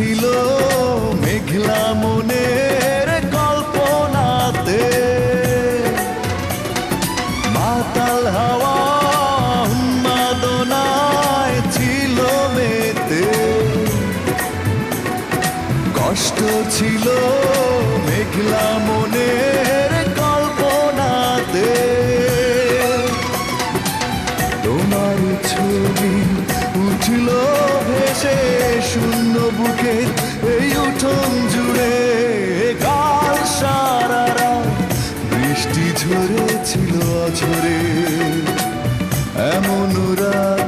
ছিল মেঘলা মনের কল্পনাতে, মাতাল হাওয়া উন্মাদনায় ছিল মেতে। কষ্ট ছিল মেঘলা মনের কল্পনাতে, তোমার ছবি উঠল ভেসে শূন্য বুকে এই উঠোন জুড়ে। কাল সারা রাত বৃষ্টি ঝরেছিল অঝরে, এমন রাত